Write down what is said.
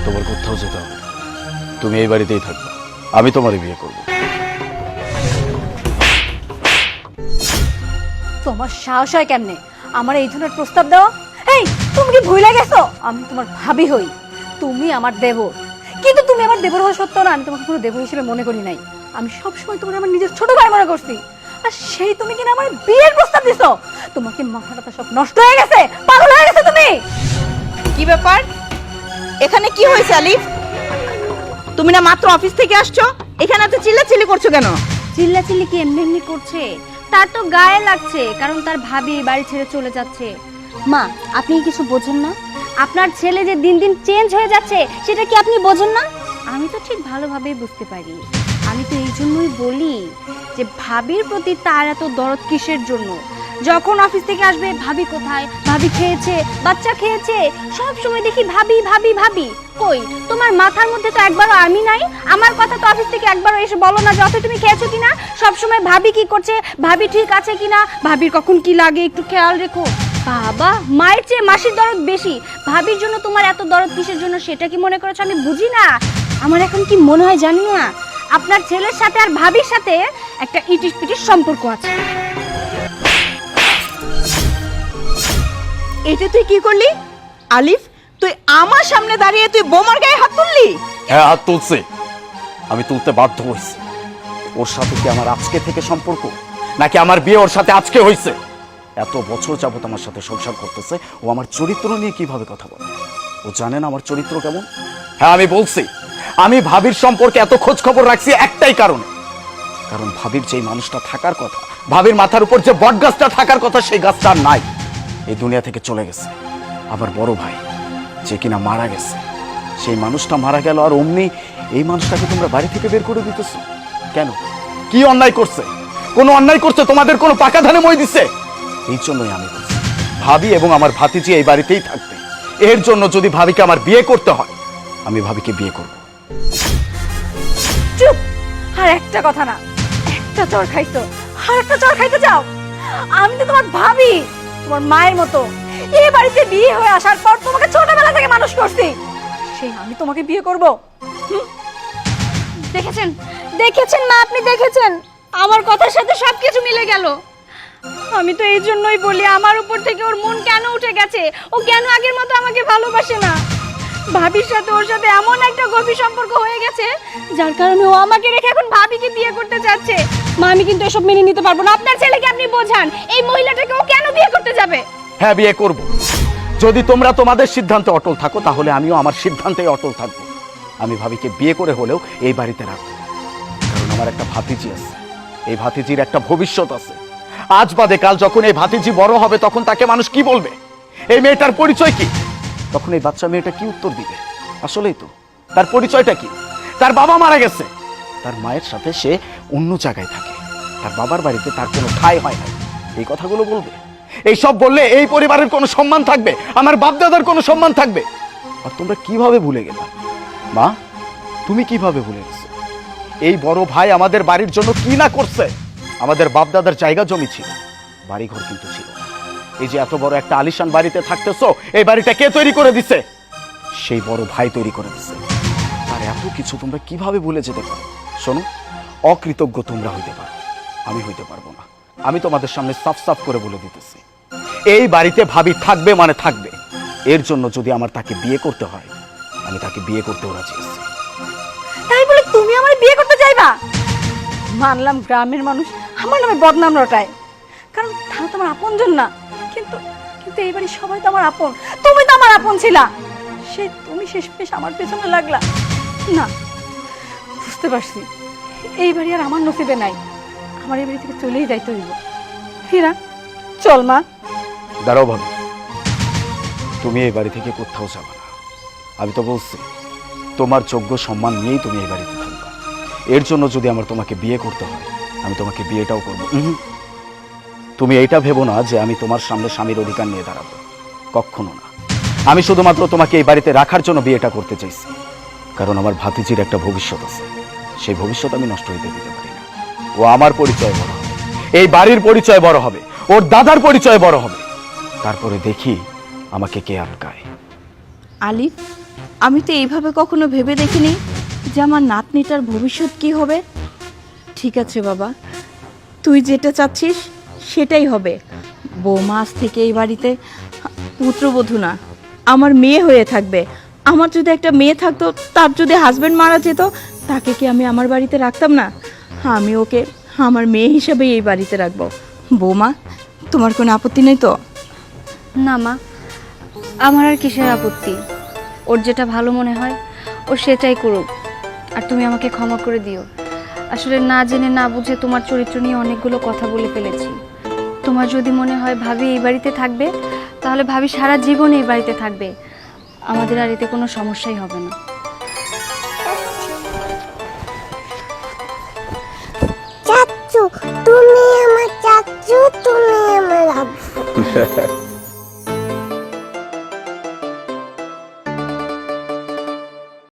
তোমার কোথাও যেতে হবে না, তুমি এই বাড়িতেই থাকবে, আমি তোমারে বিয়ে করব। তোমার সাহস হয় কেমনে আমার এই ধরনের প্রস্তাব দেওয়া? এই তুমি কি ভুলে গেছো আমি তোমার ভাবি হই, তুমি আমার দেবর। কিন্তু তুমি আমার দেবর হওয়া সত্ত্বেও না আমি তোমাকে কোনো দেবর হিসেবে মনে করি নাই। আমি সবসময় তোমার আমার নিজের ছোট ভাই মনে করছি। আর সেই তুমি কিনা আমার বিয়ের প্রস্তাব দিছো? তোমাকে মাথাটা সব নষ্ট হয়ে গেছে, পাগল হয়ে গেছে তুমি। কি ব্যাপার, এখানে কি হয়েছে আলিফ? তুমি না মাত্র অফিস থেকে আসছো, এখানে এত চিল্লাচিল্লি করছো কেন? চিল্লাচিল্লি কি এমনি এমনি করছে? তার তো গায়ে লাগছে, কারণ তার ভাবি বাড়ি ছেড়ে চলে যাচ্ছে। মা, আপনি কি কিছু বোঝেন না? আপনার ছেলে যে দিন দিন চেঞ্জ হয়ে যাচ্ছে সেটা কি আপনি বোঝেন না? আমি তো ঠিক ভালোভাবেই বুঝতে পারি। আমি তো এই জন্যই বলি যে ভাবির প্রতি তার এত দরদ কিসের জন্য? যখন অফিস থেকে আসবে ভাবি কোথায়, ভাবি খেয়েছে, বাচ্চা খেয়েছে, সব সময় দেখি ভাবি ভাবি ভাবি। কই তোমার মাথার মধ্যে তো একবারও আমি নাই? আমার কথা তো অফিস থেকে একবারও এসে বলো না যে অথই তুমি খেয়েছো কিনা? সব সময় ভাবি কি করছে, ভাবি ঠিক আছে কিনা, ভাবির কখন কি লাগে একটু খেয়াল রেখো। বাবা, মায়ের চেয়ে মাসির দরদ বেশি। ভাবির জন্য তোমার এত দরদ কিসের জন্য সেটা কি মনে করেছো আমি বুঝি না? আমার এখন কি মনে হয় জানি না, আপনার ছেলের সাথে আর ভাবির সাথে একটা ইটিস পিটিস সম্পর্ক আছে। এটা তুই কি করলি আলিফ? তুই আমার সামনে দাঁড়িয়ে তুই বোমার গায়ে হাত তুললি? হ্যাঁ, হাত তুলছে, আমি তুলতে বাধ্য হয়েছি। ওর সাথে কি আমার আজকে থেকে সম্পর্ক, নাকি আমার বিয়ে ওর সাথে আজকে হয়েছে? এত বছর যাবত আমার সাথে সংসার করতেছে, ও আমার চরিত্র নিয়ে কিভাবে কথা বলে? ও জানে না আমার চরিত্র কেমন? হ্যাঁ, আমি বলছি, আমি ভাবির সম্পর্কে এত খোঁজ খবর রাখছি একটাই কারণে, কারণ ভাবির যেই মানুষটা থাকার কথা, ভাবির মাথার উপর যে বট গাছটা থাকার কথা, সেই গাছটা আর নাই, এই দুনিয়া থেকে চলে গেছে। আমার বড় ভাই যে কিনা মারা গেছে, সেই মানুষটা মারা গেল, আর অমনি এই মানুষটাকে তোমরা বাড়ি থেকে বের করে দিতেছো কেন? কি অন্যায় করছে? কোনো অন্যায় করছে? তোমাদের কোনো পাকা ধানে মই দিছে? এই জন্যই আমি বলছি, ভাবি এবং আমার ভাতিজি এই বাড়িতেই থাকবে। এর জন্য যদি ভাবিকে আমার বিয়ে করতে হয়, আমি ভাবিকে বিয়ে করব। চুপ! আর একটা কথা না, একটা চড় খাইছো, আর একটা চড় খাইতে চাও? আমি তো তোমার ভাবি, তোমার মায়ের মতো। এই বাড়িতে বিয়ে হয়ে আসার পর তোমাকে ছোটবেলা থেকে মানুষ করছি, সেই আমি তোমাকে বিয়ে করব? দেখেছেন, দেখেছেন মা, আপনি দেখেছেন আমার কথার সাথে সবকিছু মিলে গেল। আমি তো এই জন্যই বলি আমার উপর থেকে ওর মন কেন উঠে গেছে, ও কেন আগের মতো আমাকে ভালোবাসে না। ভাবির সাথে ওর সাথে এমন একটা গভীর সম্পর্ক হয়ে গেছে যার কারণে ও আমাকে রেখে এখন ভাবিকে বিয়ে করতে যাচ্ছে। মা, আমি কিন্তু এসব মেনে নিতে পারবো না। আপনার ছেলেকে আপনি বোঝান, এই মহিলাটাকে ও কেন বিয়ে করতে যাবে? হ্যাঁ, বিয়ে করব। যদি তোমরা তোমাদের সিদ্ধান্তে অটল থাকো, তাহলে আমিও আমার সিদ্ধান্তেই অটল থাকবো। আমি ভাবিকে বিয়ে করে হলেও এই বাড়িতে রাখবো, কারণ আমার একটা ভাতিজি আছে, এই ভাতিজির একটা ভবিষ্যৎ আছে। আজ বাদে কাল যখন এই ভাতিজি বড় হবে, তখন তাকে মানুষ কি বলবে? এই মেয়েটার পরিচয় কি? তখন এই বাচ্চা মেয়েটা কি উত্তর দিবে? আসলেই তো, তার পরিচয়টা কি? তার বাবা মারা গেছে, তার মায়ের সাথে সে অন্য জায়গায় থাকে, তার বাবার বাড়িতে তার কোনো ঠাঁই হয় না, এই কথাগুলো বলবে? এইসব বললে এই পরিবারের কোনো সম্মান থাকবে? আমার বাপ দাদার কোনো সম্মান থাকবে? আর তোমরা কিভাবে ভুলে গেলে? মা, তুমি কিভাবে ভুলে গেছো? এই বড় ভাই আমাদের বাড়ির জন্য কি না করছে? আমাদের বাপ দাদার জায়গা জমি ছিল, বাড়ি ঘর কিন্তু ছিল না। এই যে এত বড় একটা আলিশান বাড়িতে থাকতেছো, এই বাড়িটা কে তৈরি করে দিছে? সেই বড় ভাই তৈরি করে দিছে। আর এত কিছু তোমরা কিভাবে ভুলে যেতে পারো? শোনো, অকৃতজ্ঞ তোমরা হইতে পারো, আমি হইতে পারবো না। আমি তোমাদের সামনে সাফ সাফ করে বলে দিতেছি, এই বাড়িতে ভাবি থাকবে মানে থাকবে। এর জন্য যদি আমার তাকে বিয়ে করতে হয়, আমি তাকে বিয়ে করতেও রাজি আছি। তাই বলে তুমি আমার বিয়ে করতে চাইবা? মানলাম গ্রামের মানুষ আমার নামে বদনাম রটায়, কারণ তারা তোমার আপনজন না, কিন্তু কিন্তু এই বাড়ির সবাই তো আমার আপন। তুমি তো আমার আপন ছিলা, সে তুমি শেষমেশ আমার পেছনে লাগলা। না, বুঝতে পারছি এই বাড়ি আর আমার নসিবে নাই, আমার এই বাড়ি থেকে চলেই যাইতে হইব। হীরা, চল মা। দাঁড়াও ভাবি, তুমি এই বাড়ি থেকে কোথাও যাবে না। আমি তো বলছি, তোমার যোগ্য সম্মান নিয়েই তুমি এই বাড়িতে থাকবে। এর জন্য যদি আমার তোমাকে বিয়ে করতে হয়, আমি তোমাকে বিয়েটাও করবো। তুমি এইটা ভেবো না যে আমি তোমার সামনে স্বামীর অধিকার নিয়ে দাঁড়াবো, কখনো না। আমি শুধুমাত্র তোমাকে এই বাড়িতে রাখার জন্য বিয়েটা করতে চাইছি, কারণ আমার ভাতিজির একটা ভবিষ্যৎ আছে, সেই ভবিষ্যৎ আমি নষ্ট হইতে দিতে পারি না। ও আমার পরিচয় বড় হবে, এই বাড়ির পরিচয় বড় হবে, ওর দাদার পরিচয় বড় হবে, তারপরে দেখি আমাকে কে আটকায়। আলিফ, আমি তো এইভাবে কখনো ভেবে দেখিনি যে আমার নাতনিটার ভবিষ্যৎ কি হবে। ঠিক আছে বাবা, তুই যেটা চাচ্ছিস সেটাই হবে। বৌমা আজ থেকে এই বাড়িতে পুত্রবধূ না, আমার মেয়ে হয়ে থাকবে। আমার যদি একটা মেয়ে থাকতো, তার যদি হাজবেন্ড মারা যেত, তাকে কি আমি আমার বাড়িতে রাখতাম না? আমি ওকে আমার মেয়ে হিসেবেই এই বাড়িতে রাখবো। বৌমা, তোমার কোনো আপত্তি নেই তো? না মা, আমার আর কিসের আপত্তি? ওর যেটা ভালো মনে হয় ও সেটাই করুক। আর তুমি আমাকে ক্ষমা করে দিও। আসলে না জেনে না বুঝে তোমার চরিত্র নিয়ে অনেকগুলো কথা বলে ফেলেছি। তোমার যদি মনে হয় ভাবি এই বাড়িতে থাকবে, তাহলে ভাবি সারা জীবন এই বাড়িতে থাকবে। আমাদের আর এতে কোনো সমস্যাই হবে না। চাচ্চু, তুমি আমার চাচ্চু, তুমি আমার আব্বু।